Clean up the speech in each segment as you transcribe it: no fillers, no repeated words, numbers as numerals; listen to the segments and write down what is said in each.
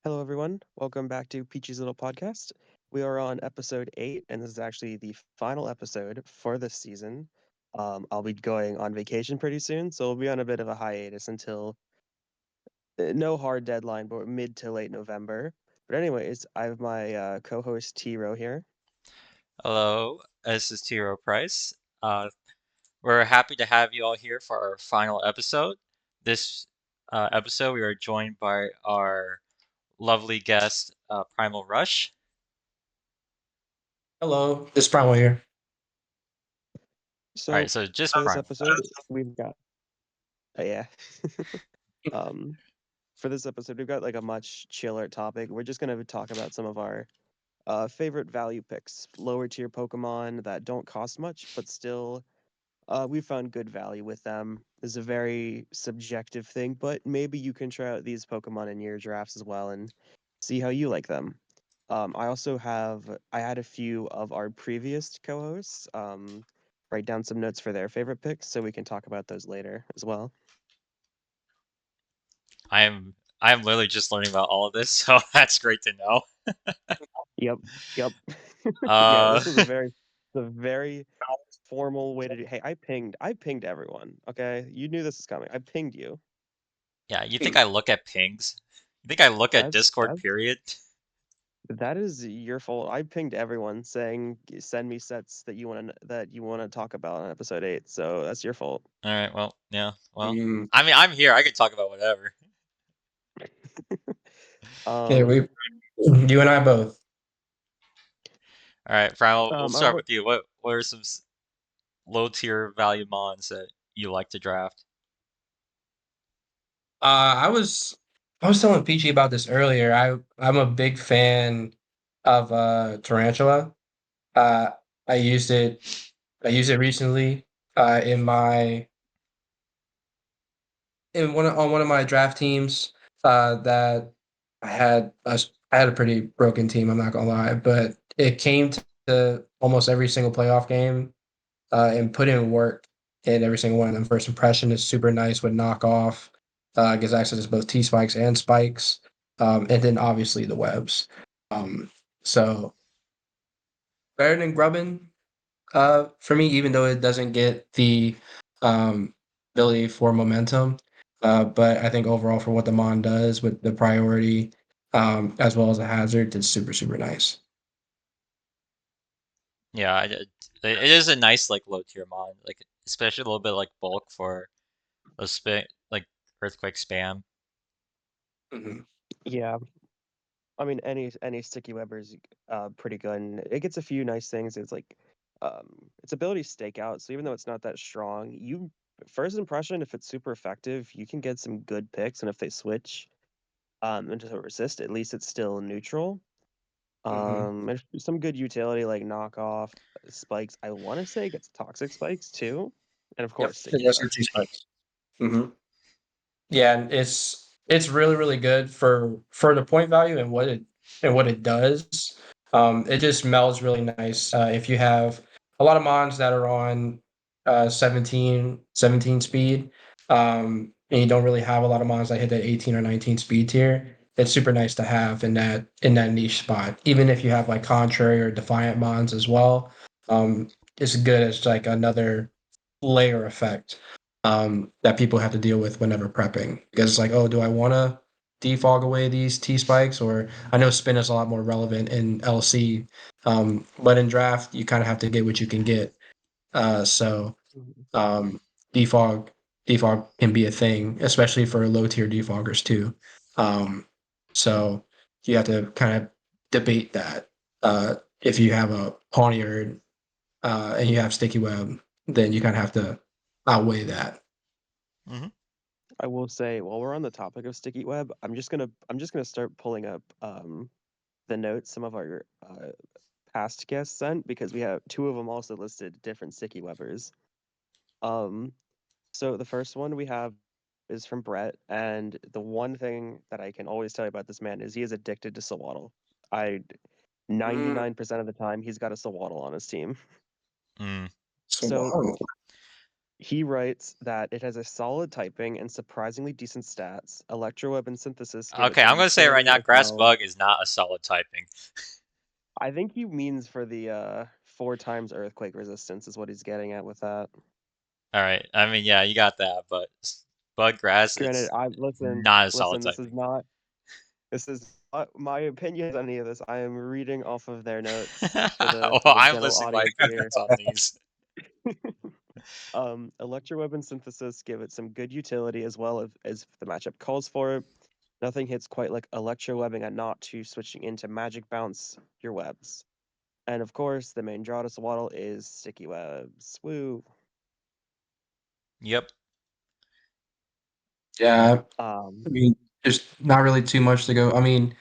Hello, everyone. Welcome back to Peachy's Little Podcast. We are on episode 8, and this is actually the final episode for this season. I'll be going on vacation pretty soon, so we'll be on a bit of a hiatus until no hard deadline, but mid to late November. But, anyways, I have my co host T Row here. Hello, this is Tiro Price. Uh, we're happy to have you all here for our final episode. This episode, we are joined by our lovely guest, Primal Rush. Hello, this is Primal here. All right, So, so just for this Primal. episode, we've got, yeah. um, for this episode, we've got like a much chiller topic. We're just going to talk about some of our favorite value picks, lower tier Pokemon that don't cost much, but still, we found good value with them. This is a very subjective thing, but maybe you can try out these Pokemon in your drafts as well and see how you like them. I had a few of our previous co-hosts write down some notes for their favorite picks, so we can talk about those later as well. I am literally just learning about all of this, so that's great to know. Yep, yep. Yeah, Uh, this was a very formal way to do. Hey, I pinged everyone. Okay, you knew this was coming. I pinged you. yeah, you think I look at pings? You think I look at That's Discord, that period? that is your fault. I pinged everyone saying send me sets that you want to talk about on episode 8. So that's your fault. All right, well, yeah, well, Mm, I mean, I'm here. I can talk about whatever. yeah, um, you and I both. All right, Primal, we'll I start w- with you. What are some low tier value mons that you like to draft? I was I was telling Peachy about this earlier. I'm a big fan of Tarantula. Uh, I used it I used it recently in my in one of my draft teams that I had a pretty broken team. I'm not gonna lie, but it came to almost every single playoff game and put in work in every single one of them. First impression is super nice with knockoff, gives access to both T spikes and spikes, and then obviously the webs. Um, so better than grubbin for me, even though it doesn't get the um, ability for momentum. But I think overall, for what the Mon does with the priority as well as the hazard, it's super, super nice. Yeah, it is a nice like low tier mon, like especially a little bit like bulk for those like earthquake spam. Mhm. yeah, I mean any sticky webber is pretty good. And it gets a few nice things. It's like its ability to stake out. So even though it's not that strong, you first impression, if it's super effective, you can get some good picks. And if they switch into a resist, at least it's still neutral. Mhm. And some good utility like knockoff spikes. I want to say it gets toxic spikes too, and of Yep. course It sticky does web. get two spikes. Mhm. Yeah, and it's really, really good for the point value and what it does. It just melds really nice. If you have a lot of mons that are on 17 speed, and you don't really have a lot of mons that hit that 18 or 19 speed tier, it's super nice to have in that niche spot. Even if you have like contrary or defiant mons as well, it's good as like another layer effect that people have to deal with whenever prepping. Because it's like, oh, do I want to defog away these T spikes? Or I know spin is a lot more relevant in LC, but in draft, you kind of have to get what you can get. So Mhm. um, defog defog can be a thing, especially for low tier defoggers too. Um, so you have to kind of debate that. If you have a Pawniard and you have sticky web, then you kind of have to outweigh that. Hmm. I will say, while we're on the topic of sticky web, I'm just gonna start pulling up the notes some of our past guests sent because we have two of them also listed different sticky webbers. Um, so the first one we have is from Brett, and the one thing that I can always tell you about this man is he is addicted to Sawaddle. I Mm, 99% of the time he's got a Sawaddle on his team. so So wow. He writes that it has a solid typing and surprisingly decent stats. Electroweb and Synthesis give it Okay, some I'm gonna say right utility now, as Grass well. Bug is not a solid typing. I think he means for the 4 times earthquake resistance is what he's getting at with that. All right, I mean, yeah, you got that, but Bug Grass, Granted, it's I listen, not a solid listen. This is typing. not. This is not my opinion on any of this. I am reading off of their notes Well, for the I'm general listing my audience here. opinions on these. Electroweb and Synthesis give it some good utility as well as if the matchup calls for it. Nothing hits quite like electrowebbing a knot to switching into magic bounce your webs. And of course, the main draw to Swaddle is sticky webs. Woo. Yep. Yeah, Um, I mean, there's not really too much to go. I mean,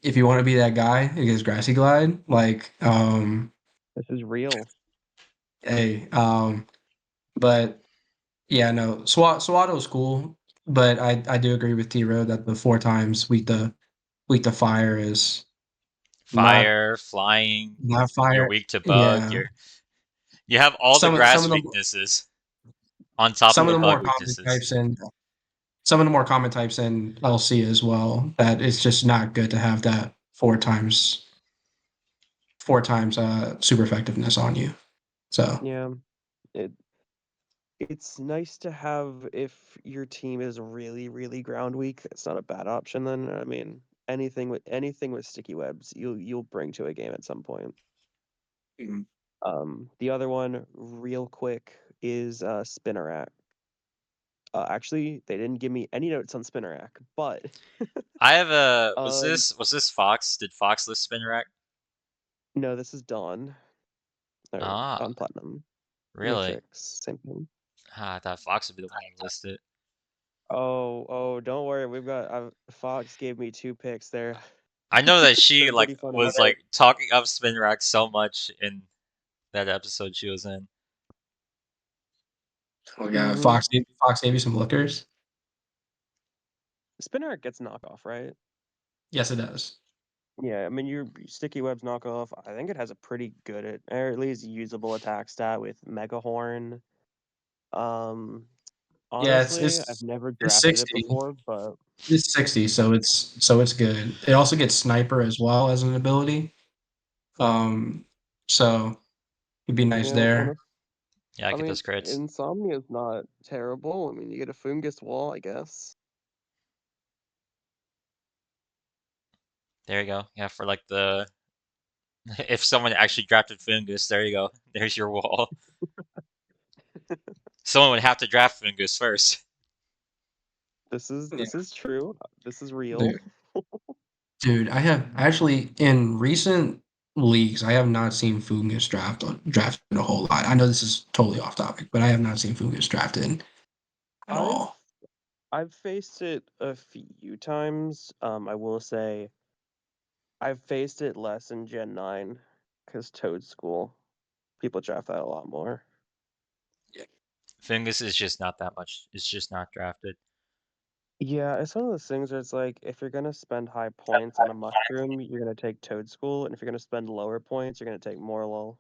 if you want to be that guy against Grassy Glide, like, this is real. hey, but yeah, no, Swaddle's cool, but I do agree with T Road that the 4 times weak to fire is not Fire, flying, not you're fire. weak to bug, Yeah, you have all the some grass of the weaknesses on top of some of the the bug more common weaknesses. types in some of the more common types in LC as well. That it's just not good to have that 4 times super effectiveness on you. So Yeah. It it's nice to have if your team is really, really ground weak. It's not a bad option then. I mean, anything with sticky webs, you'll bring to a game at some point. mm, The other one, real quick, is Spinnerack. Actually, they didn't give me any notes on Spinnerack, but I have a um, was this Fox? Did Fox list Spin Rack? no, this is Dawn or Ah, Dawn Platinum, really? Mythics, same thing. Ah, I thought Fox would be the one to list it. Oh, don't worry. We've got Fox gave me 2 picks there. I know that she They're like pretty fun to was get. like talking up Spin Rack so much in that episode she was in. oh yeah, Mm-hmm. Fox gave you some lookers. Spinnerack gets knockoff, right? Yes, it does. Yeah, I mean your sticky webs knockoff. I think it has a pretty good or at least usable attack stat with Mega Horn. Um, Yeah, honestly, I've never it's drafted it 60. before, but It's 60, so it's good. It also gets sniper as well as an ability. Um, so it'd be nice yeah, there. Yeah, I I get mean, those crits. Insomnia is not terrible. I mean, you get a Fungus wall, I guess. There you go. Yeah, for like the if someone actually drafted Fungus, there you go. There's your wall. Someone would have to draft Fungus first. This is Yeah, this is true. This is real. dude. Dude, I have actually in recent leagues, I have not seen Fungus drafted a whole lot. I know this is totally off topic, but I have not seen Fungus drafted at I've all. I've faced it a few times. I will say I've faced it less in Gen 9 because Toad School. People draft that a lot more. Yeah. Fungus is just not that much. It's just not drafted. Yeah, it's one of those things where it's like if you're gonna spend high points on a mushroom, you're gonna take Toad School, and if you're gonna spend lower points, you're gonna take Morlul.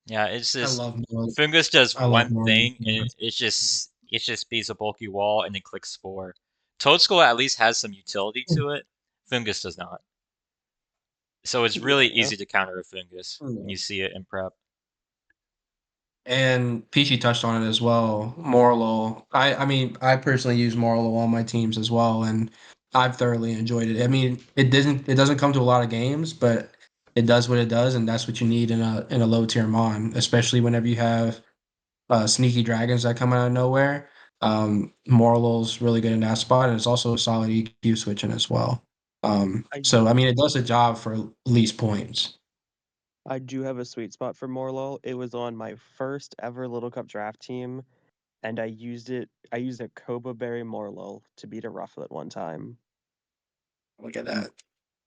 Yeah, it's I just love Moral. Fungus does I love one Moral. thing, and it just beats a bulky wall and it clicks Spore. Toad School at least has some utility to it. Fungus does not. So it's really Yeah. easy to counter a Fungus when you see it in prep. And Peachy touched on it as well. Morlo. I mean, I personally use Morlo on my teams as well, and I've thoroughly enjoyed it. I mean, it doesn't come to a lot of games, but it does what it does, and that's what you need in a low tier mon, especially whenever you have sneaky dragons that come out of nowhere. Morlo's really good in that spot, and it's also a solid EQ switching as well. I So I mean, it does the job for least points. I do have a sweet spot for Morlul. It was on my first ever Little Cup draft team, and I used it. I used a Koba Berry Morlul to beat a Rufflet one time. Look at that.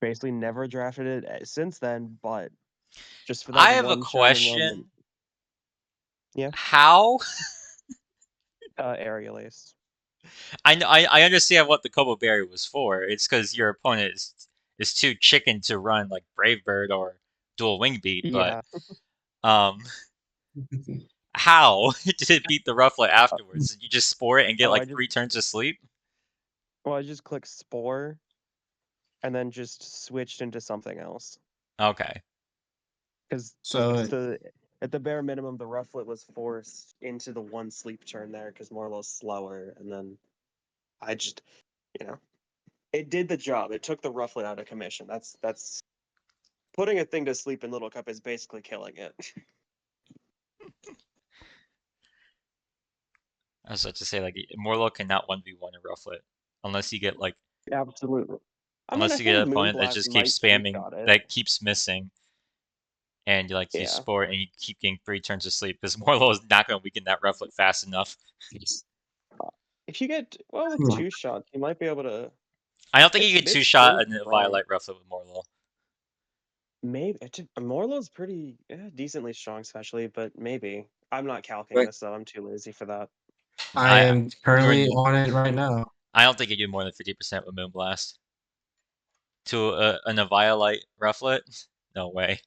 Basically, never drafted it since then, but just for that I have a one shining moment. question. Yeah, How? Aerial Ace. I understand what the Kobo Berry was for. It's because your opponent is too chicken to run like Brave Bird or Dual Wing Beat, but Yeah, um How did it beat the Rufflet afterwards? Did you just spore it and get Oh, like 3 turns of sleep? I just clicked Spore and then just switched into something else. Okay. Because So at the bare minimum, the Rufflet was forced into the one sleep turn there because Morlo's slower, and then I just, you know, it did the job. It took the Rufflet out of commission. That's putting a thing to sleep in Little Cup is basically killing it. I was about to say like Morlo cannot 1v1 a Rufflet unless you get like Absolutely. I mean, I unless you get think an opponent that Moonblast just keeps might spamming two-shot it. that keeps missing and you Yeah. spore it and you keep getting 3 turns of sleep because Morlo is not going to weaken that Rufflet fast enough. If you get with hmm. two shots, you might be able to. I don't think you can It's 2-shot still a strong. Violet Rufflet with Morlo. Maybe Morlo's pretty decently strong, especially, but maybe I'm not calcing But this though. I'm too lazy for that. I I am you're currently on it right now. I don't think you do more than 50% with Moonblast. To an Violet Rufflet? No way.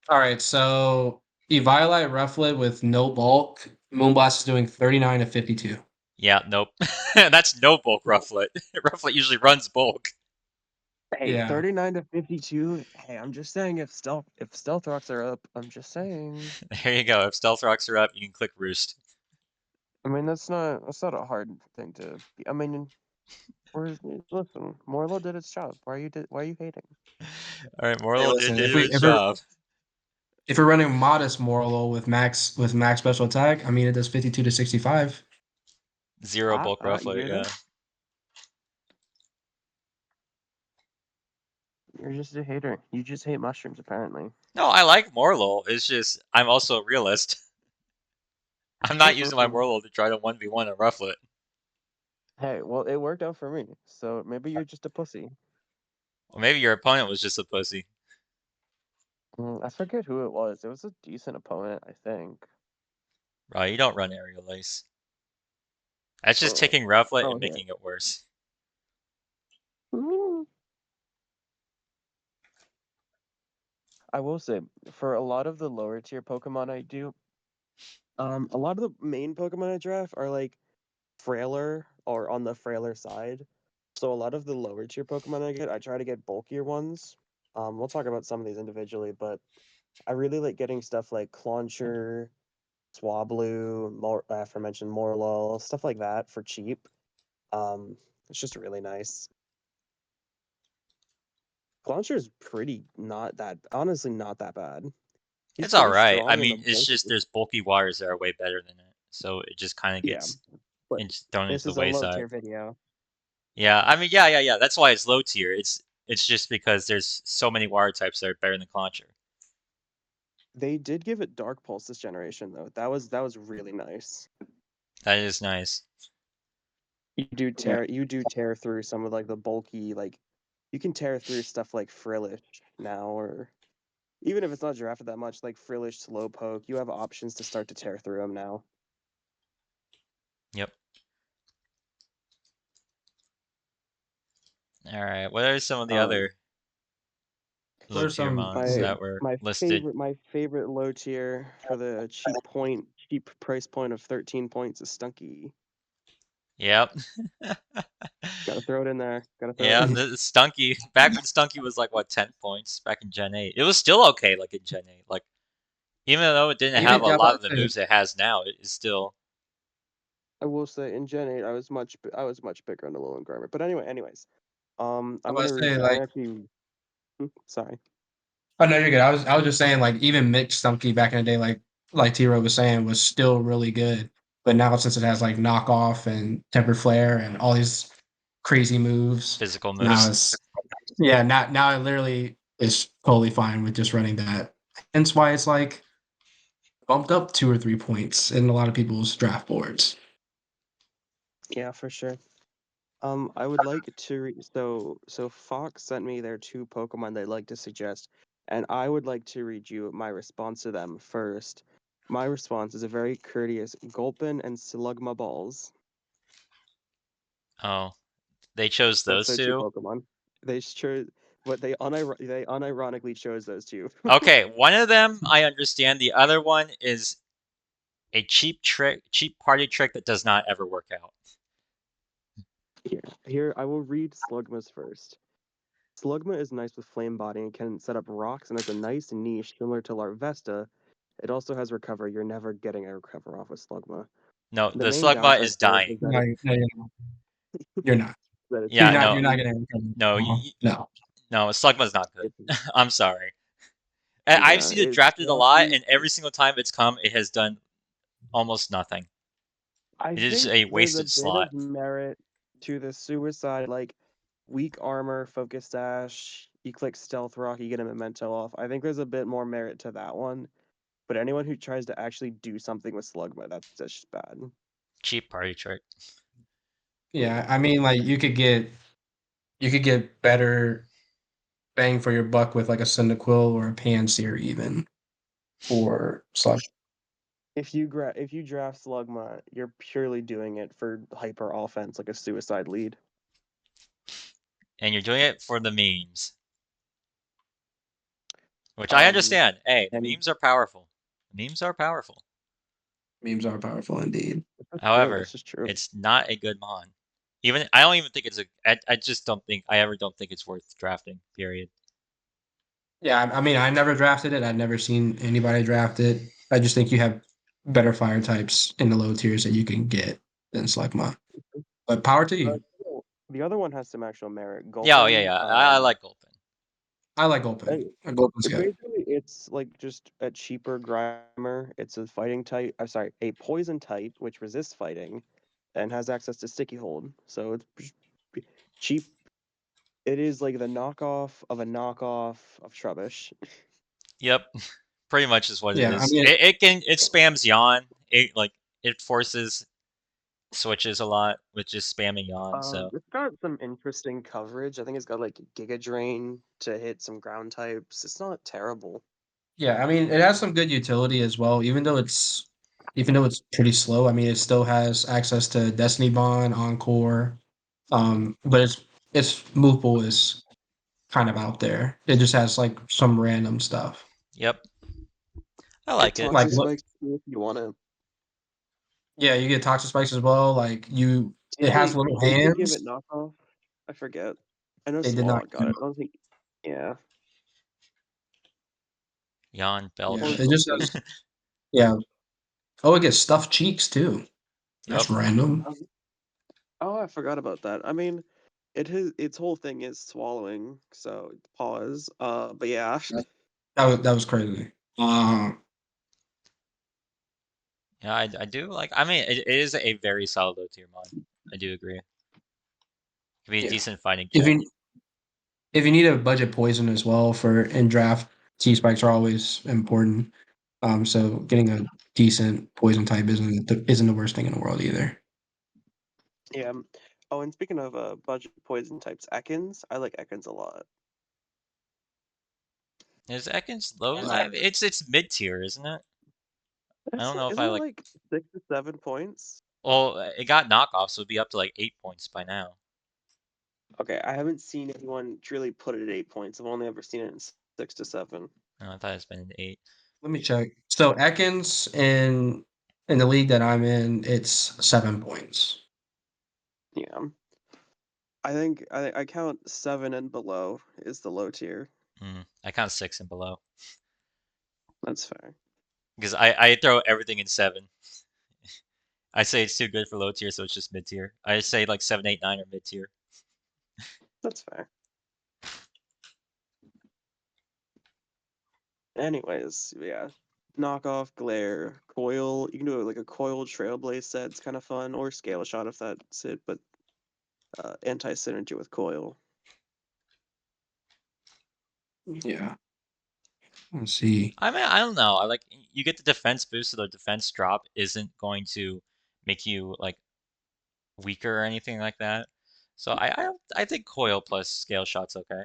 All right, so Eviolite Rufflet with no bulk, Moonblast is doing 39 to 52. Yeah, nope. That's no bulk Rufflet. Rufflet usually runs bulk. Hey, Yeah. 39 to 52. Hey, I'm just saying if stealth rocks are up, I'm just saying. There you go. If Stealth Rocks are up, you can click Roost. I mean, that's not a hard thing to be. I mean, listen, Morlo did its job. Why are you hating? Alright, Hey, Morlo did listen, if we his job. if we're running modest Morlo with max special attack, I mean it does 52 to 65. Zero bulk You Rufflet, hear yeah. this? You're just a hater. You just hate mushrooms, apparently. No, I like Morlo. It's just I'm also a realist. I'm not using my Mm-mm-mm. Morlo to try to 1v1 a Rufflet. Hey, well, it worked out for me, so maybe you're just a pussy. Or maybe your opponent was just a pussy. I forget who it was. It was a decent opponent, I think. Right, you don't run Aerial Ace. That's just Mm. taking Rufflet Oh, and here. making it worse. Mm. I will say, for a lot of the lower tier Pokemon I do, a lot of the main Pokemon I draft are like frailer or on the frailer side. So a lot of the lower tier Pokemon I get, I try to get bulkier ones. We'll talk about some of these individually, but I really like getting stuff like Clauncher, Swablu, aforementioned Morlul, stuff like that for cheap. It's just really nice. Clauncher is pretty not that honestly not that bad. He's It's pretty alright. I strong in the mean, it's bulky. just there's bulky waters that are way better than it. So it just kind of Yeah, gets but thrown into this the is a low wayside. tier video. Yeah, I mean, yeah. That's why it's low tier. It's just because there's so many water types that are better than Clauncher. They did give it Dark Pulse this generation though. That was really nice. That is nice. Yeah. You do tear through some of like the bulky like you can tear through stuff like Frillish now or even if it's not drafted that much like Frillish Slowpoke, you have options to start to tear through them now. Yep. Alright, what are some of the Um other What low are tier some mons my that were my listed? favorite low tier for the cheap price point of 13 points is Stunky. Yep. Gotta throw it in there. Gotta throw it Yeah, in. the Stunky. Back when Stunky was like what 10 points back in Gen 8. It was still okay like in Gen 8. Like even though it didn't have even a yeah, lot of let's the say moves it has now, it is still I will say in Gen 8 I was much bigger on the Alolan Garment. But anyways, I I'm was gonna read say you. I'm like actually sorry. oh no, you're good. I was just saying like even mixed Stumpy back in the day, like T-Ro was saying, was still really good. But now since it has like knockoff and tempered flare and all these crazy moves, physical now moves. it's yeah, now it literally is totally fine with just running that. Hence why it's like bumped up 2 or 3 points in a lot of people's draft boards. Yeah, for sure. I would like to so Fox sent me their two Pokemon they'd like to suggest, and I would like to read you my response to them first. My response is a very courteous Gulpin and Slugma Balls. Oh, they chose That's those their two two. Pokemon. They chose, but they unironically chose those two. Okay, one of them I understand. The other one is a cheap party trick that does not ever work out. Here, I will read Slugma's first. Slugma is nice with flame body and can set up rocks and has a nice niche similar to Larvesta. It also has recover. You're never getting a recover off with Slugma. No, The the main Slugma downside is for it dying. is No, no, you're not. that it's Yeah, You're no, not cheap. getting recovered. no, No. no, Slugma's not good. It's, I'm sorry. I've yeah, seen it it's drafted a lot, flashy. and every single time it's come, it has done almost nothing. I It is think a there's a wasted bit slot. of merit to the suicide, like weak armor, focus dash. You click stealth rock, you get a memento off. I think there's a bit more merit to that one. But anyone who tries to actually do something with Slugma, that's just bad. Cheap party trick. Yeah, Yeah. I mean, like you could get better bang for your buck with like a Cyndaquil or a Pansear even for Slug. If you draft Slugma, you're purely doing it for hyper offense, like a suicide lead. And you're doing it for the memes. Which I Um, understand. Hey, the and memes are powerful. Memes are powerful. Memes are powerful indeed. that's true. However, This is true. it's not a good mon. Even I don't even think it's a. I just don't think I ever don't think it's worth drafting. Period. Yeah, I mean, I never drafted it. I've never seen anybody draft it. I just think you have better fire types in the low tiers that you can get than Slugma. But power to Uh, you. the other one has some actual merit. Yeah, oh, yeah, Gulpin. yeah. I like Gulpin. I like Gulpin. It, Gulpin's good. basically it's like just a cheaper grimer. It's a fighting type. I'm sorry, a poison type which resists fighting, and has access to sticky hold. So it's cheap. It is like the knockoff of a knockoff of Trubbish. Yep, pretty much is what it Yeah, I is. mean, It spams yawn. It forces switches a lot with just spamming yawn. So It's got some interesting coverage. I think it's got like Giga Drain to hit some ground types. It's not terrible. yeah, I mean, it has some good utility as well. Even though it's pretty slow. I mean, it still has access to Destiny Bond, Encore. But its move pool is kind of out there. It just has like some random stuff. yep, I Get like it. Like Toxic Spikes if you want to. yeah, you get Toxic Spikes as well. It has Wait, little they did give hands. it knockoff. I forget. I know They did not. Swallow got it. I don't think. Yeah. Yawn belt. Yeah, Or it just has. Yeah. Oh, it gets stuffed cheeks too. Yep. That's random. oh, I forgot about that. I mean, its whole thing is swallowing. So pause. But yeah. That was crazy. Yeah, I do like. I mean, it is a very solid low tier mod. I do agree. Could be a Yeah. decent fighting If trick. you need a budget poison as well for in draft, T spikes are always important. So getting a decent poison type isn't the worst thing in the world either. Yeah. Oh, and speaking of budget poison types, Ekans. I like Ekans a lot. Is Ekans low? Uh, It's mid tier, isn't it? I don't know if Isn't I it like. like 6 to 7 points? Well, it got knockoff, so it'd be up to like 8 points by now. Okay, I haven't seen anyone truly put it at 8 points. I've only ever seen it in 6 to 7. I thought it's been an 8. Let me check. So Ekans in the league that I'm in, it's 7 points. Yeah. I think I count 7 and below is the low tier. I count 6 and below That's fair. because I throw everything in 7. I say it's too good for low tier, so it's just mid tier. I say like 7, 8, 9 are mid tier. That's fair. Anyways, yeah. Knockoff, glare, coil. You can do like a coil trailblaze set. It's kind of fun, or scale shot if that's it. But anti synergy with coil. Yeah. Let's see. I mean, I don't know. I like you get the defense boost, so the defense drop isn't going to make you like weaker or anything like that. So I think coil plus scale shot's okay.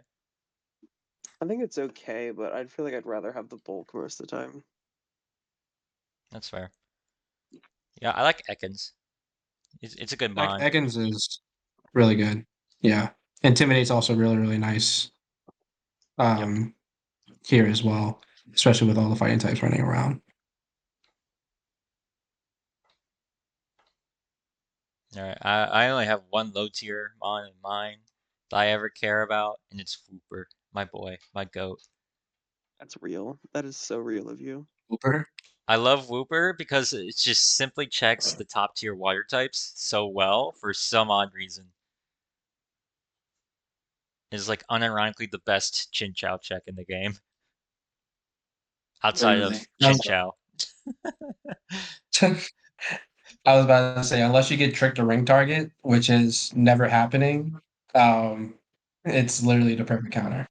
I think it's okay, but I'd feel like I'd rather have the bulk most of the time. That's fair. Yeah, I like Ekans. It's a good mon. Ekans is really good. Yeah. Intimidate's also really, really nice Yep. um, here as well, especially with all the fighting types running around. Alright, I only have one low tier mon in mind that I ever care about, and it's Wooper, my boy, my goat. That's real. That is so real of you. Hooper. I love Wooper because it just simply checks the top tier water types so well for some odd reason. It's like unironically the best Chinchou check in the game, outside Literally. of Chinchou. I was about to say, unless you get tricked to ring target, which is never happening, um, it's literally the perfect counter.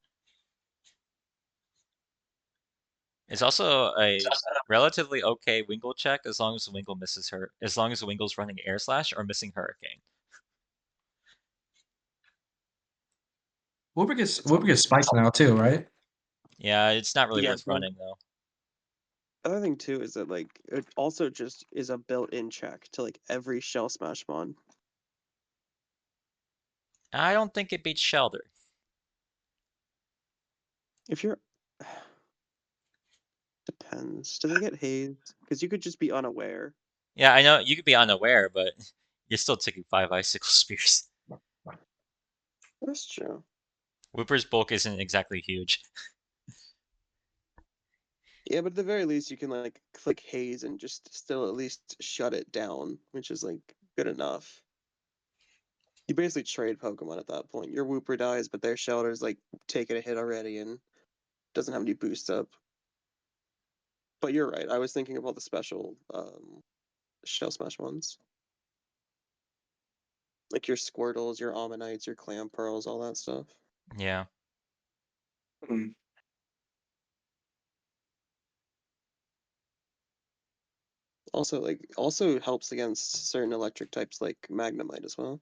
It's also a relatively okay Wingle check as long as the Wingle misses her, as long as the Wingle's running Air Slash or missing Hurricane. Whooper gets spikes now too, right? Yeah, it's not really Yeah, worth but running though. other thing too is that like it also just is a built-in check to like every shell smash mon. I don't think it beats Shelter. If you're depends. Do they get haze? Because you could just be unaware. Yeah, I know you could be unaware, but you're still taking 5 Icicle Spears. That's true. Whooper's bulk isn't exactly huge. Yeah, but at the very least, you can like click haze and just still at least shut it down, which is like good enough. You basically trade Pokemon at that point. Your Wooper dies, but their Shelter's like taking a hit already and doesn't have any boost up. But you're right. I was thinking about the special Shell Smash ones. Like your Squirtles, your Ammonites, your Clam Pearls, all that stuff. Yeah. Mhm. Also, like, also helps against certain electric types like Magnemite as well.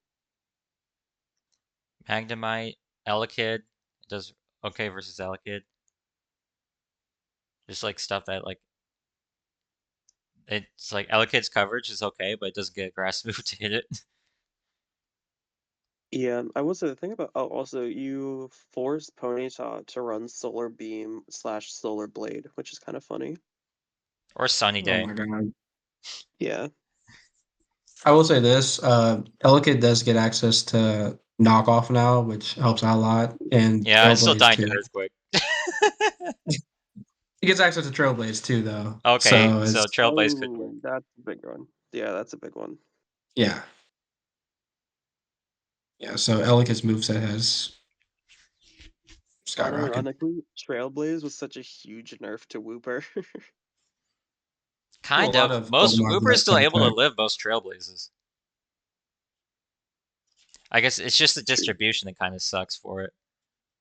Magnemite, Elekid does okay versus Elekid. Just like stuff that like it's like Elekid's coverage is okay, but it doesn't get a grass move to hit it. Yeah, I will say the thing about also you force Ponyta to run Solar Beam slash Solar Blade, which is kind of funny. Or Sunny Oh Day. my god. Yeah. I will say this, Elekid does get access to knockoff now, which helps out a lot, and Yeah, it's still Trailblaze dying to too. Earthquake. He gets access to Trailblaze too, though. Okay, So so it's Trailblaze could work. Oh, that's a big one. Yeah, that's a big one. yeah. Yeah, so Elekid's moveset has skyrocketed. Unironically, Trailblaze was such a huge nerf to Wooper. To a Kind lot of. of Most Pokemon Wooper is that still type able to attack. live most Trailblazes. I guess it's just the True. distribution that kind of sucks for it.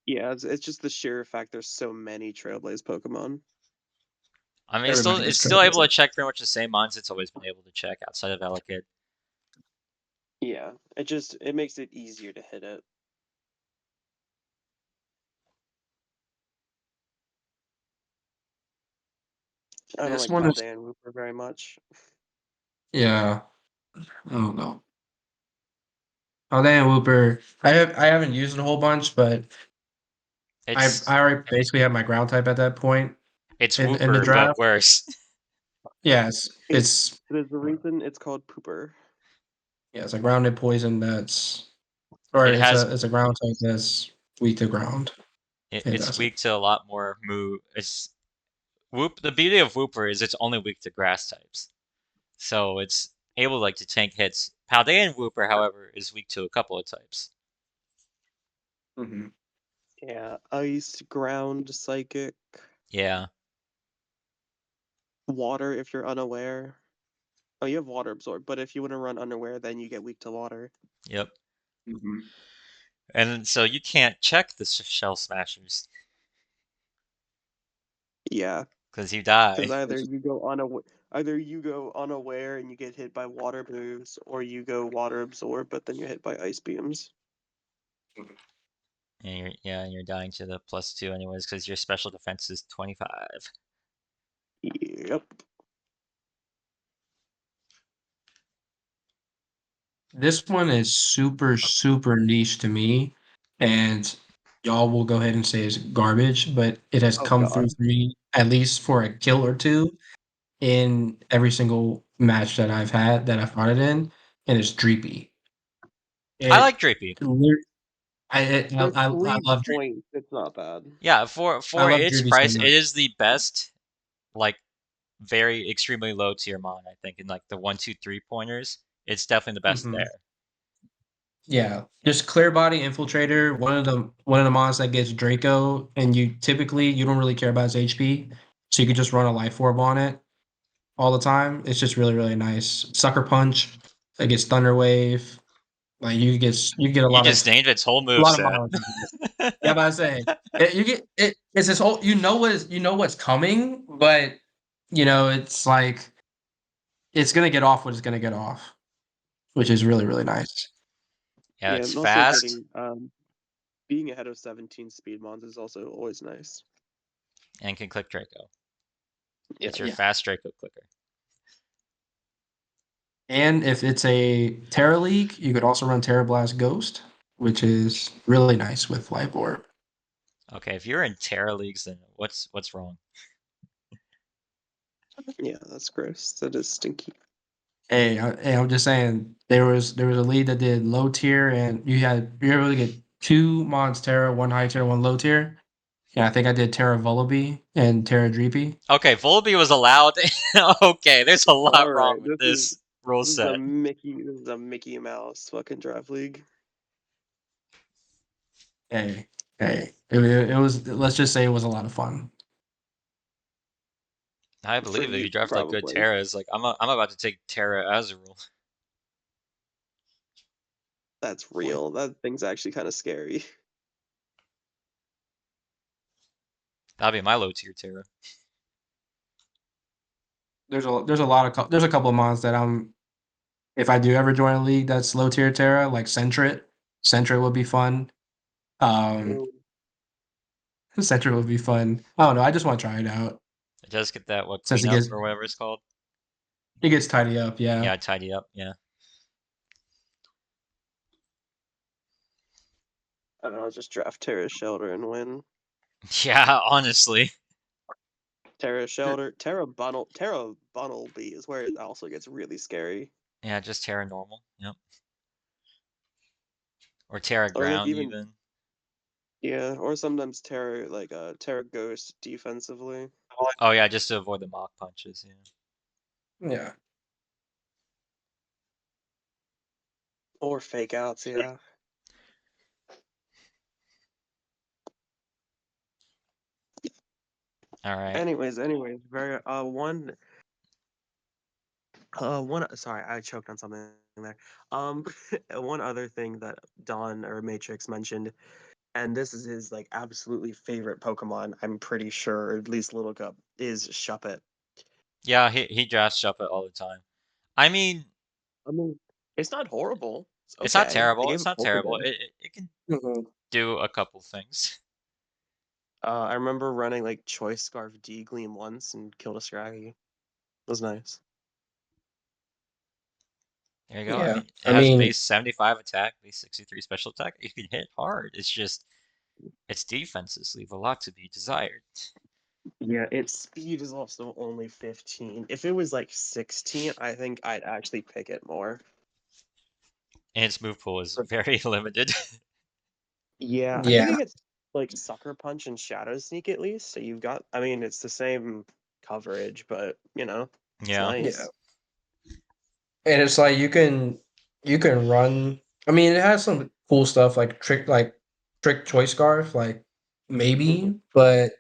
Yeah, it's just the sheer fact there's so many Trailblaze Pokemon. I mean, Everybody it's gets still able Trailblaze. to check pretty much the same mons it's always been able to check outside of Elekid. Yeah, it makes it easier to hit it. I don't This like one is Paldean Wooper very much. yeah. I don't know. Paldean Whooper. I haven't used it a whole bunch, but It's I already basically have my ground type at that point it's in the Wooper, but draft. worse. Yes, It there's a reason it's called Pooper. yeah, it's a grounded poison that's or It has it's a ground type that's weak to ground. It it's doesn't. weak to a lot more move. It's Whoop. The beauty of Wooper is it's only weak to grass types, so it's able like to tank hits. Paldean Wooper, however, is weak to a couple of types. Mm-hmm. Yeah, Ice, Ground, Psychic, Yeah. Water if you're unaware. Oh, you have Water Absorb, but if you want to run unaware, then you get weak to water. Yep. Mm-hmm. And so you can't check the shell smashers Yeah, because you because die. either you go unaware and you get hit by water moves, or you go Water Absorb, but then you're hit by Ice Beams. And you're dying to the +2 anyways because your special defense is 25. Yep. This one is super niche to me, and y'all will go ahead and say it's garbage, but it has Oh come through God. for me at least for a kill or two in every single match that I've had that I fought it in, and it's Dreepy. I like It, Drapey. For I sleeve love points, it's not bad. Yeah, I for love its Drewby so price, it much. is the best, like very extremely low tier mon, I think, in like the 1, 2, 3 pointers. It's definitely the best Hmm. there. Yeah, just clear body infiltrator. One of the mons that gets Draco, and you don't really care about his HP, so you could just run a life orb on it all the time. It's just really really nice. Sucker punch. It gets Thunder Wave. Like you get You just named its whole a move lot of set. mons. Yeah, but I say you get it. It's this whole. You know what's coming, but it's like it's gonna get off what it's gonna get off, which is really really nice. Yeah, Yeah, it's and also fast getting being ahead of 17 speed mons is also always nice. and can click Draco. Yeah. It's your Yeah. fast Draco clicker. And if it's a Terra League, you could also run Terra Blast Ghost, which is really nice with Life Orb. Okay, if you're in Terra leagues, then what's wrong? Yeah, that's gross. That is stinky. Hey, I'm just saying there was a league that did low tier, and you were able to get two mods Terra, one high tier, one low tier. Yeah, I think I did Terra Vullaby and Terra Dreepy. Okay, Volby was allowed. Okay, there's a All lot wrong right, with this rule set. This is a Mickey Mouse fucking draft league Hey, it was. Let's just say it was a lot of fun. I for believe that you, you draft like good probably. Terras. Like I'm about to take Terra as a rule. That's real. That thing's actually kind of scary. That'd be my low tier Terra. There's a couple of mods that if I do ever join a league that's low tier Terra, like Sentret. Sentret would be fun. Um, Ooh. Sentret would be fun. I don't know. I just want to try it out It does get that what since it cleanup gets or whatever it's called. it gets tidy up. Yeah, Yeah, tidy up. Yeah, I don't know. Just draft Terra Shelter and win. yeah. Honestly, Terra Shelter, Terra Bunnelby is where it also gets really scary. yeah, just Terra normal. Yep, or Terra Or like ground even even. yeah, or sometimes Terra Ghost defensively. Oh yeah, just to avoid the mock punches. Yeah. yeah. Or fake outs, yeah. All right. Anyways, very one sorry, I choked on something there. Um one other thing that Don or Matrix mentioned, and this is his like absolutely favorite Pokemon, I'm pretty sure, or at least Little Cup, is Shuppet. Yeah, he drafts Shuffle all the time. I mean, I mean, it's not horrible. It's it's not okay. They terrible. gave It's it not terrible. Pokedex. It can Mhm. do a couple things. I remember running like Choice Scarf D Gleam once and killed a Scraggy. It was nice. There you go. I Yeah. mean, it I has mean, base 75 attack, base 63 special attack. You can hit hard. It's just its defenses leave a lot to be desired. Yeah, its speed is also only 15. If it was like 16, I think I'd actually pick it more. And its move pool is But very limited. yeah, I think yeah, it gets like Sucker Punch and Shadow Sneak at least. So you've got, I mean, it's the same coverage, but it's Yeah. yeah. nice. And it's like you can run. I mean, it has some cool stuff like trick choice scarf, like Hmm. maybe, but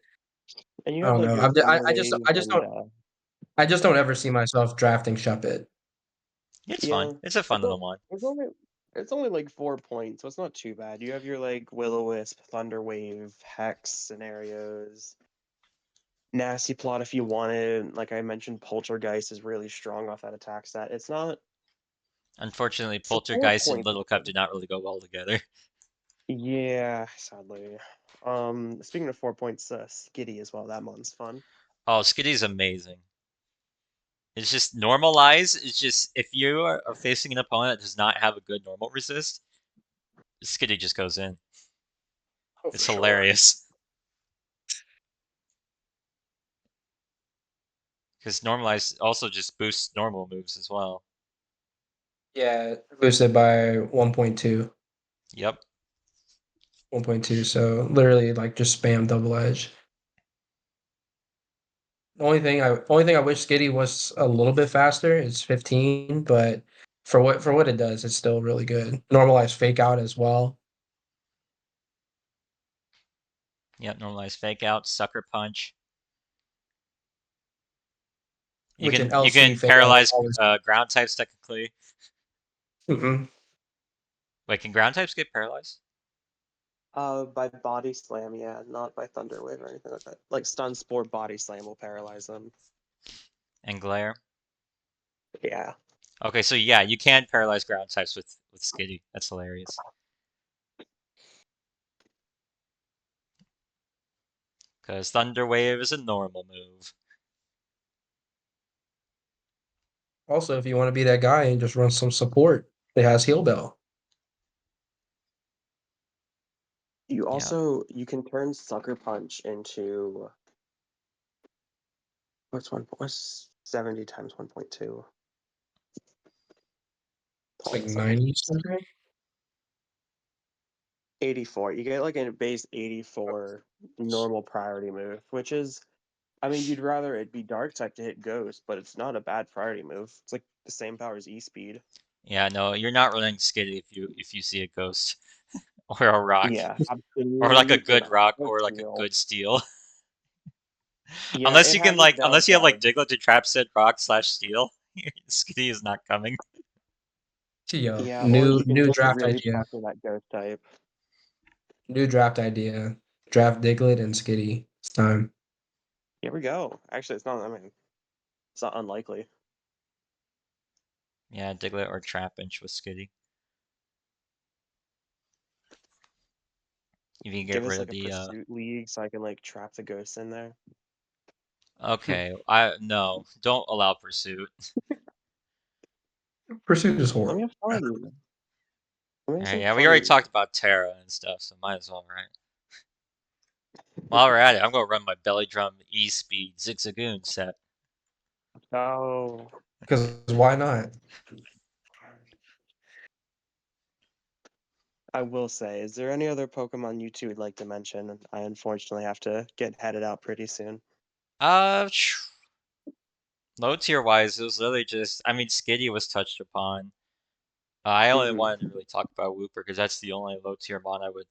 And you I have don't like know. your I, Thunder I just Wave I just and don't I just don't ever see myself drafting Shuppet. It's fun. yeah, It's a fun it's little o- one. it's only it's only like 4 points, so it's not too bad. You have your like Will-O-Wisp, Thunder Wave, Hex scenarios, Nasty Plot if you wanted. Like I mentioned, Poltergeist is really strong off that attack stat. It's not Unfortunately, for four Poltergeist and points. Little Cup do not really go well together. Yeah, sadly. Speaking of 4 points, Skitty as well. That one's fun. Oh, Skitty's amazing. It's just normalize. It's just if you are facing an opponent that does not have a good normal resist, Skitty just goes in. Oh, for It's sure. hilarious. Because normalize also just boosts normal moves as well. Yeah, boosted by 1.2. Yep. 1.2. So literally like just spam double edge. The only thing I wish Skitty was a little bit faster is 15, but for what it does, it's still really good. Normalized fake out as well. Yep. Normalized fake out, sucker punch. You Which an you LC can fake out will paralyze always. ground types technically. Mhm. Wait, can ground types get paralyzed? By body slam, yeah, not by thunder wave or anything like that. Like stun spore body slam will paralyze them. And glare. Yeah. Okay, so yeah, you can paralyze ground types with Skitty. That's hilarious. Because Thunder Wave is a normal move. Also, if you want to be that guy and just run some support, it has heal bell. Yeah. You can turn sucker punch into what's 70 times 1.2? It's Hold like on a second. 90 something. 84. You get like a base 84 normal priority move, which is, I mean, you'd rather it be dark type to hit ghost, but it's not a bad priority move. It's like the same power as E speed. Yeah, no, you're not running Skitty if you see a ghost or a rock. Yeah, Or like a absolutely good rock not. or like a Real. good steel. Yeah, it has its Unless you have like downside. Diglett to trap set rock slash steel, Skitty is not coming. Yo, Yeah, or new you can new just draft really idea. pressure that ghost type. New draft idea. Draft Diglett and Skitty. It's time. Here we go. Actually, it's not. I mean, it's not unlikely. Yeah, Diglett or Trapinch with Skitty. You can get Give rid us of like a the pursuit league so I can like trap the ghosts in there. okay, I no, don't allow pursuit. Pursuit is Let me horrible. have fun. Let me have some Yeah, we already fun. talked about Terra and stuff, so might as well, right? While we're at it, I'm gonna run my belly drum E speed Zigzagoon set. Oh, Because why not? I will say, is there any other Pokemon you two would like to mention? I unfortunately have to get headed out pretty soon. Uh, low tier wise, it was literally just, I mean, Skitty was touched upon. I only Hmm. wanted to really talk about Wooper because that's the only low tier mon I would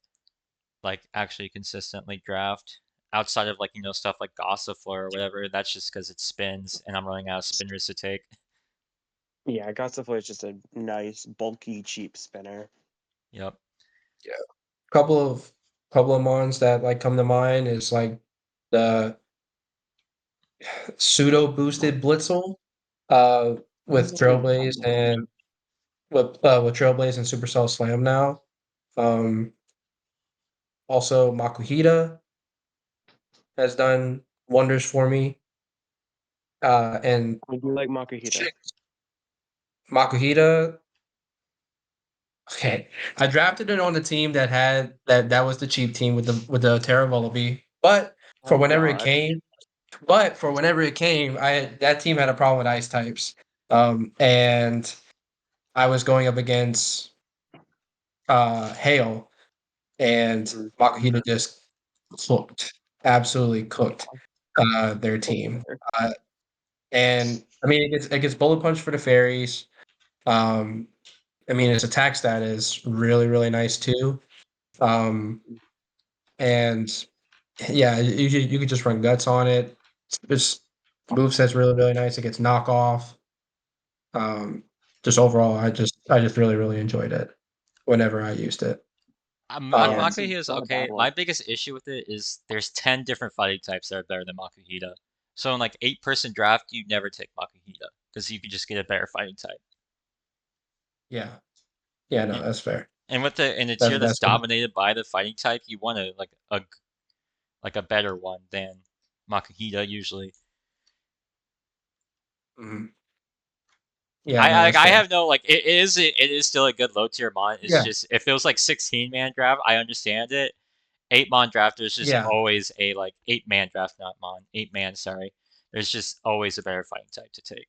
like actually consistently draft. Outside of like, stuff like Gossifleur or whatever, that's just because it spins and I'm running out of spinners to take. Yeah, Gossifleur is just a nice, bulky, cheap spinner. Yep. Yeah. Couple of mons that like come to mind is like the pseudo boosted Blitzel uh with Trailblaze and with Trailblaze and Supercell Slam now. Um Also Makuhita has done wonders for me. And I do like Makuhita. shit, Makuhita. Okay, I drafted it on the team that had that was the cheap team with the Terra Vullaby. For Oh whenever it God. came, but for whenever it came, that team had a problem with ice types. And I was going up against Hail, and Mhm. Makuhita just cooked, absolutely cooked their team. Uh, and I mean, it gets bullet punch for the fairies. Um, I mean, its attack stat is really really nice too. Um, and yeah, you could just run guts on it. It's moveset's really really nice. It gets knockoff. Um, just overall, I just really really enjoyed it whenever I used it. Yeah, it's Um, Makuhita is not a bad okay. one. My biggest issue with it is there's 10 different fighting types that are better than Makuhita. So in like 8-person draft, you never take Makuhita because you could just get a better fighting type. yeah, yeah, no, Yeah. that's fair. And with the in a That's tier that's that's fair. dominated by the fighting type, you want a like a better one than Makuhita usually. Mhm. Yeah, no, that's I fair. have no like it is still a good low tier mon. It's Yeah, just if it was like 16-man draft, I understand it. 8-man draft, there's just yeah, always a like 8-man draft, not mon. 8-man, sorry. There's just always a better fighting type to take.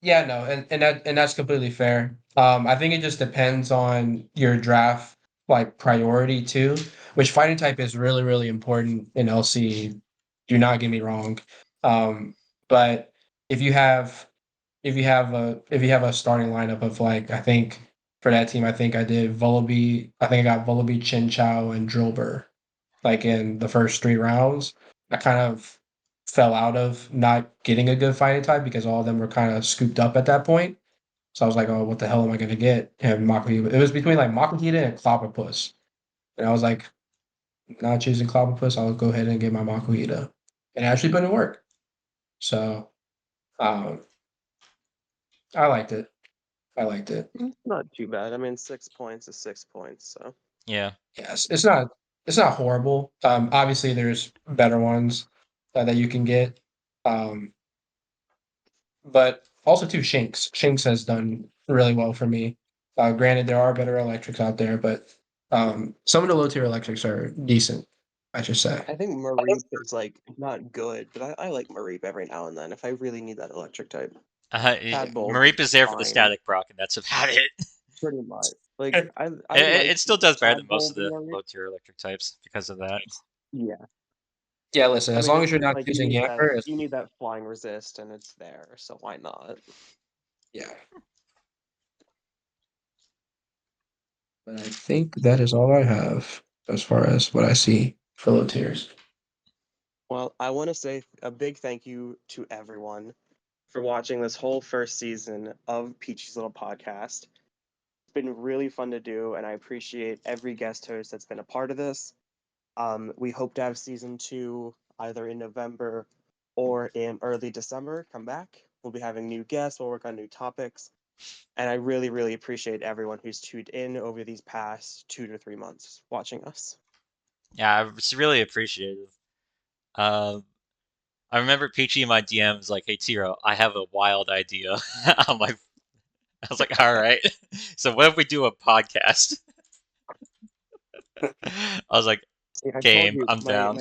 Yeah, no, and that's completely fair. I think it just depends on your draft like priority too, which fighting type is really, really important in LC. Do not get me wrong. Um, but if you have if you have a starting lineup of like I think for that team, I think I did Vullaby, I think I got Vullaby, Chin Chow, and Drillbur like in the first 3 rounds. I kind of fell out of not getting a good fighting type because all of them were kind of scooped up at that point. So I was like, oh, what the hell am I going to get? And Makuhita. It was between like Makuhita and Clobbopus. And I was like, not choosing Clobbopus. I'll go ahead and get my Makuhita. And it actually put in work. So um, I liked it. I liked it. Not too bad. I mean, 6 points is 6 points. So Yeah. Yes, it's not horrible. Obviously, there's better ones that you can get. Um, but also too Shinx. Shinx has done really well for me. Granted, there are better electrics out there, but some of the low tier electrics are decent. I should say. I think Mareep is like not good, but I like Mareep every now and then if I really need that electric type. Tadbulb Mareep is there for the fine, static proc, and that's about it. pretty much. Like I It, like it still does better than most of Tadbulb the Mareep. low tier electric types because of that. Yeah, Yeah, listen. I As mean long it's as you're just not like using Yamper, you need that flying resist, and it's there, so why not? yeah. But I think that is all I have as far as what I see for low tiers. Well, I want to say a big thank you to everyone for watching this whole first season of Peachy's Little Podcast. It's been really fun to do, and I appreciate every guest host that's been a part of this. We hope to have season 2 either in November or in early December. Come back. We'll be having new guests. We'll work on new topics. And I really, really appreciate everyone who's tuned in over these past 2 to 3 months watching us. Yeah, I was really appreciative. Um, I remember Peachy in my DMs like, "Hey Tiro, I have a wild idea." I'm like, I was like, "All right." So what if we do a podcast? I was like, See, I told "Game, you, I'm down."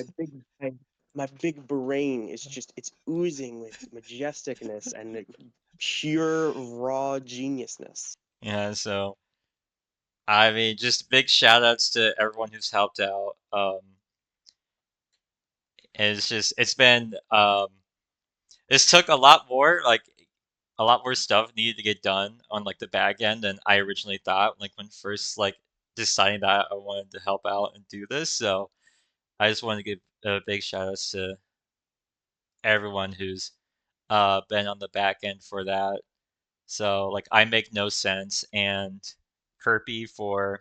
my big brain is just it's oozing with majesticness and like, pure raw geniusness. Yeah, so I mean, just big shout outs to everyone who's helped out. It's just it's been this took a lot more stuff needed to get done on like the back end than I originally thought. Like when first like deciding that I wanted to help out and do this, so I just wanted to give a big shout outs to everyone who's been on the back end for that. So like I make no sense and Kirby for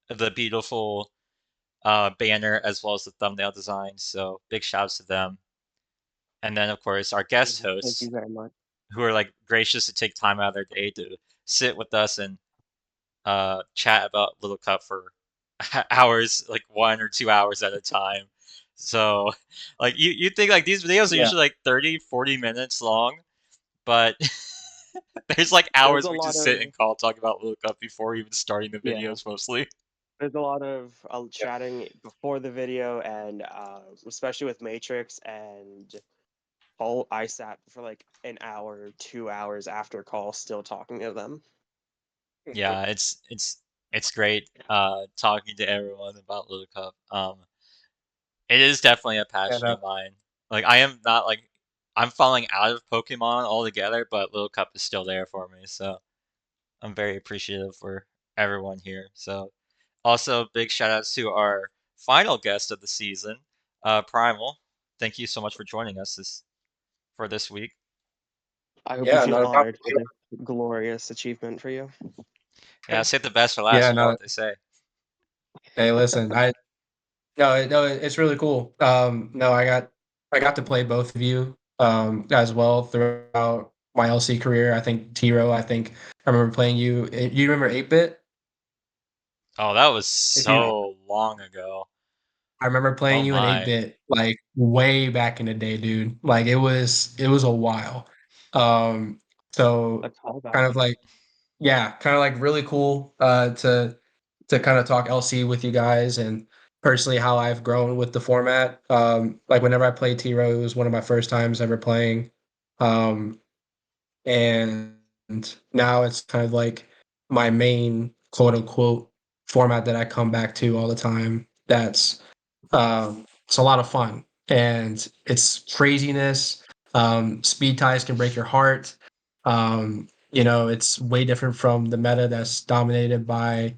the beautiful banner as well as the thumbnail design. So big shouts to them. And then of course our guest Thank you hosts very much. who are like gracious to take time out of their day to sit with us and chat about Little Cup for hours, like 1 or 2 hours at a time. So like you think like these videos are Yeah, usually like 30, 40 minutes long, but there's like There's hours a we lot just sit of and call talk about Little Cup before even starting the yeah. videos mostly. There's a lot of yeah, chatting before the video, and especially with Matrix and Paul. I sat for like an hour, 2 hours after call, still talking to them. Yeah, it's great talking to everyone about Little Cup. It is definitely a yeah. passion No, of mine. Like I am not like I'm falling out of Pokemon altogether, but Little Cup is still there for me, so I'm very appreciative for everyone here. So also big shout outs to our final guest of the season, Primal. Thank you so much for joining us for this week. I hope you yeah, feel not a problem. honored for this glorious achievement for you. Yeah, save the best for last, Yeah, you know no. what they say. Hey, listen, no, it's really cool. No, I got to play both of you as well throughout my LC career. I think Tiro. I think I remember playing you. You remember 8-bit? Oh, that was If you, so long ago. I remember Oh playing you in my. 8-bit like way back in the day, dude. Like it was a while. Um, A so kind callback. of like yeah, kind of like really cool to kind of talk LC with you guys and personally how I've grown with the format. Like whenever I played T Row, it was one of my first times ever playing. Um, and now it's kind of like my main quote unquote format that I come back to all the time. It's a lot of fun and it's craziness. Speed ties can break your heart. It's way different from the meta that's dominated by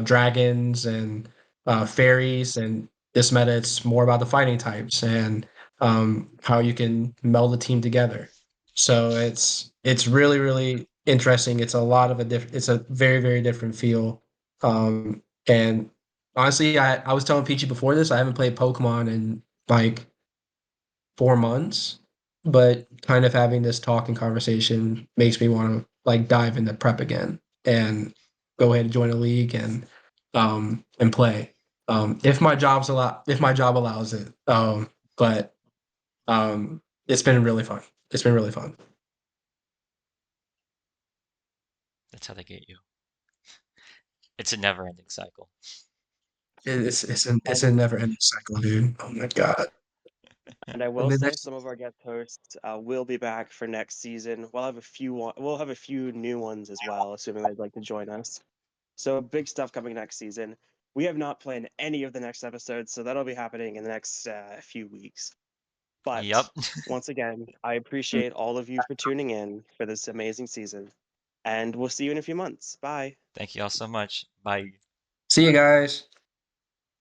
dragons and fairies. And this meta, it's more about the fighting types and how you can meld the team together. So it's really really interesting. It's a lot of a different. It's a very very different feel. And honestly, I was telling Peachy before this, I haven't played Pokemon in like 4 months, but kind of having this talking conversation makes me want to like dive into prep again and go ahead and join a league and play. If my job allows it. But it's been really fun. It's been really fun. That's how they get you. It's a never-ending cycle. It's a And never ending cycle, dude. Oh my god. and I And will then say that's some of our guest hosts will be back for next season. We'll have a few new ones as well, assuming they'd like to join us. So big stuff coming next season. We have not planned any of the next episodes, so that'll be happening in the next few weeks. Yep. But once again, I appreciate all of you for tuning in for this amazing season, and we'll see you in a few months. Bye. Thank you all so much. Bye. see you guys.